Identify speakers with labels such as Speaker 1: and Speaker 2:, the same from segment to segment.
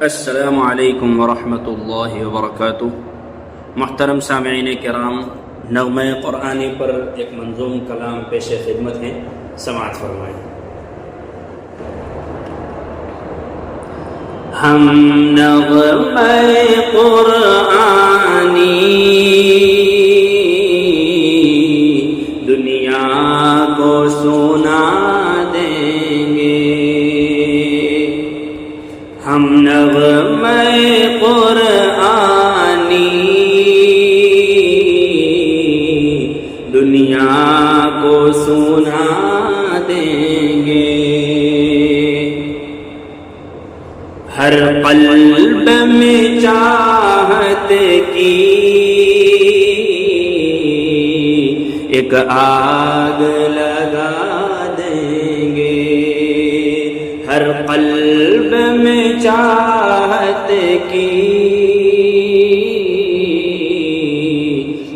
Speaker 1: السلام علیکم ورحمۃ اللہ وبرکاتہ۔ محترم سامعین کرام، نغمہ قرآنی پر ایک منظوم کلام پیش خدمت ہے، سماعت فرمائیں۔ ہم نغمہ قرآنی دنیا کو سنا دیں گے، ہم نغمہ قرآنی دنیا کو سنا دیں گے، ہر قلب میں چاہت کی ایک آگ لگا دیں گے، ہر قلب میں چاہت کی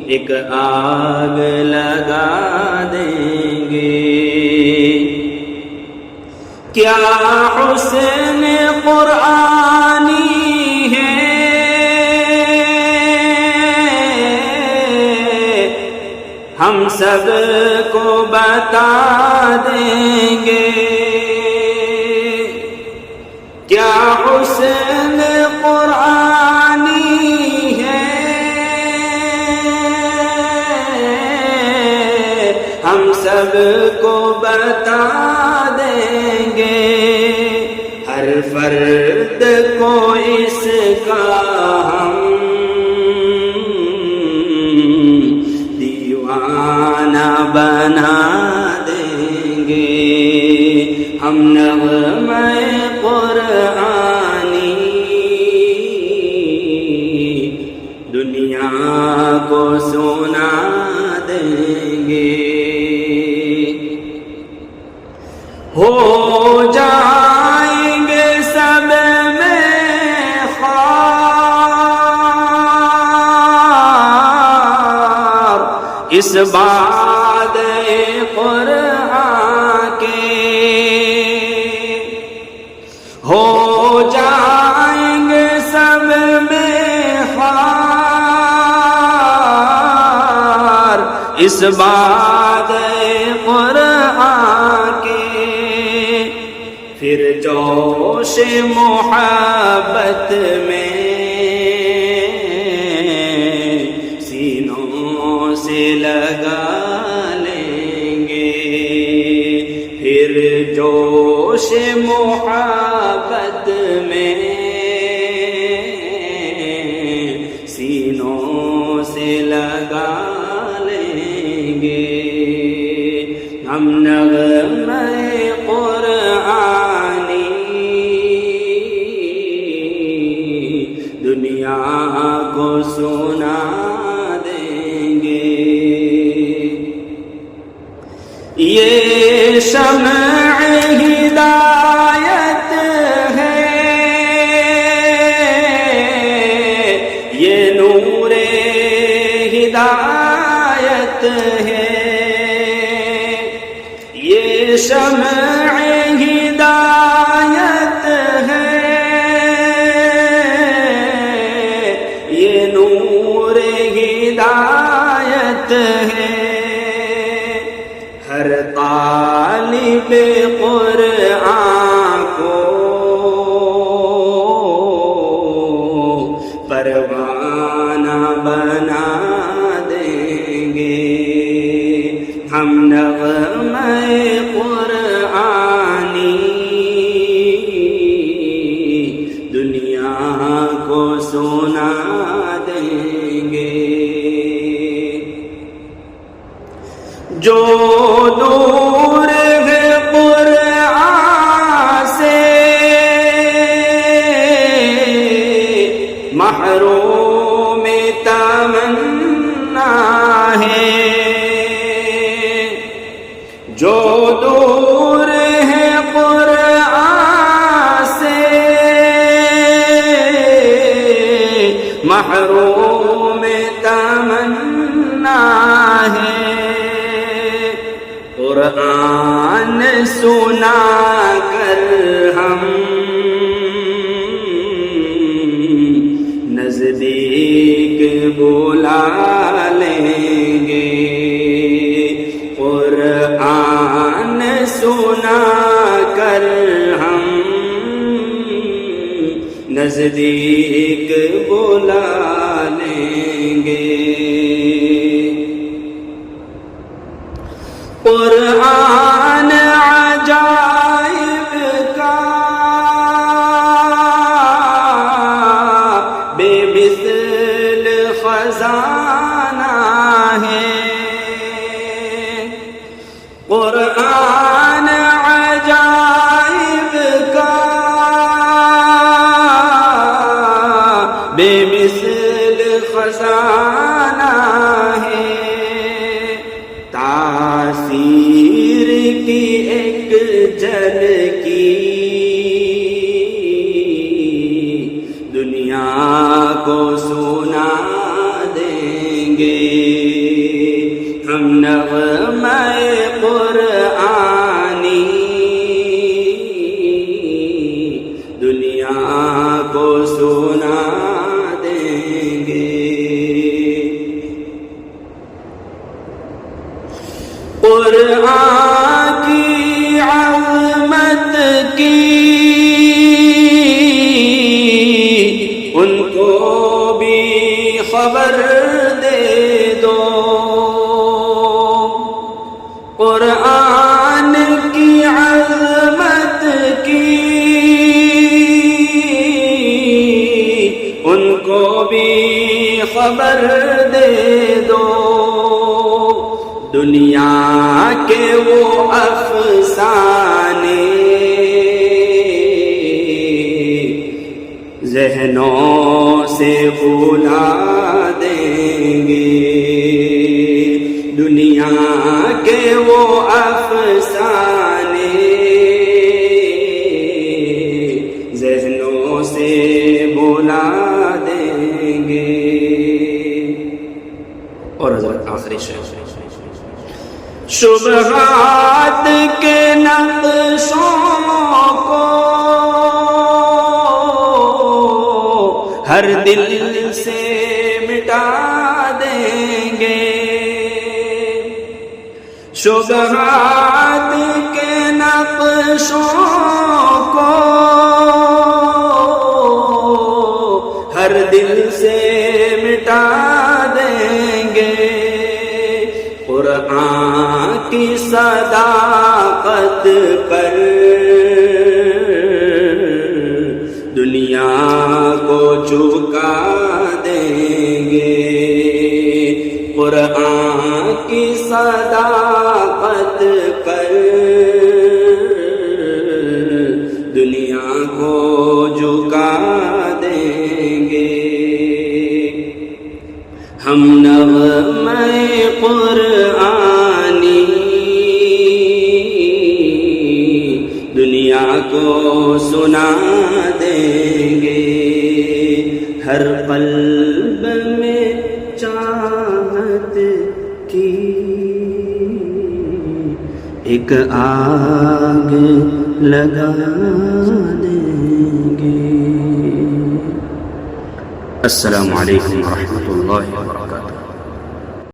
Speaker 1: ایک آگ لگا دیں گے۔ کیا حسن قرآنی ہے، ہم سب کو بتا دیں گے، کیا حسن قرآنی ہے، ہم سب کو بتا دیں گے، ہر فرد کو اس کا ہم دیوانہ بنا دیں گے، ہم نغمہ قرآنی دنیا کو سنا دیں گے، ہو جائیں گے سب میں خوار اس باد قرآن کے، ہو جائیں گے سب میں خوار اس باد قرآن کے، پھر جوش محبت میں سینوں سے لگا لیں گے، پھر جوش محبت میں سینوں سے لگا لیں گے، ہم نغمہ قرآنی دنیا کو سنا دیں گے، یہ شمع ہدایت ہے، یہ نور ہدایت ہے، یہ شمع ہدایت ہے، یہ نور ہدایت ہے، ہر طالب قرآن کو پروانہ بنا دیں گے، ہم نغمہ قرآنی دنیا کو سنا دیں گے، جو دور ہے قرآن سے محروم تمنا ہے، جو دور ہے قرآن سے محروم تمنا ہے، قرآن سنا کر ہم بلا لیں گے، قرآن سنا کر ہم نزدیک بلا لیں گے۔ قرآن عجائب کا بے مثل خزانہ ہے، قرآن عجائب کا بے مثل خزانہ ہے، تاثیر کی ایک جھلکی دنیا کو سنا دیں گے، ہم نغمہ قرآنی دنیا کو سنا دیں گے۔ قرآن کی عظمت کی ان کو بھی خبر دے دو، قرآن کی عظمت کی ان کو بھی خبر دے دو، دنیا کے وہ افسانے ذہنوں سے بھلا دیں گے، دنیا کے وہ افسانے ذہنوں سے بھلا دیں گے۔ اور حضرت آخری شعر، شبہات کے نقشوں کو ہر دل سے مٹا دیں گے، شبہات کے نقشوں کو ہر دل سے مٹا دیں گے، قرآن کی صداقت پر دنیا کو جھکا دیں گے، قرآن کی صداقت پر دنیا کو جھکا دیں گے، ہم نغمہ قرآنی دنیا کو سنا دیں گے، ہر قلب میں چاہت کی ایک آگ لگا دیں گے۔ السلام علیکم ورحمۃ اللہ وبرکاتہ۔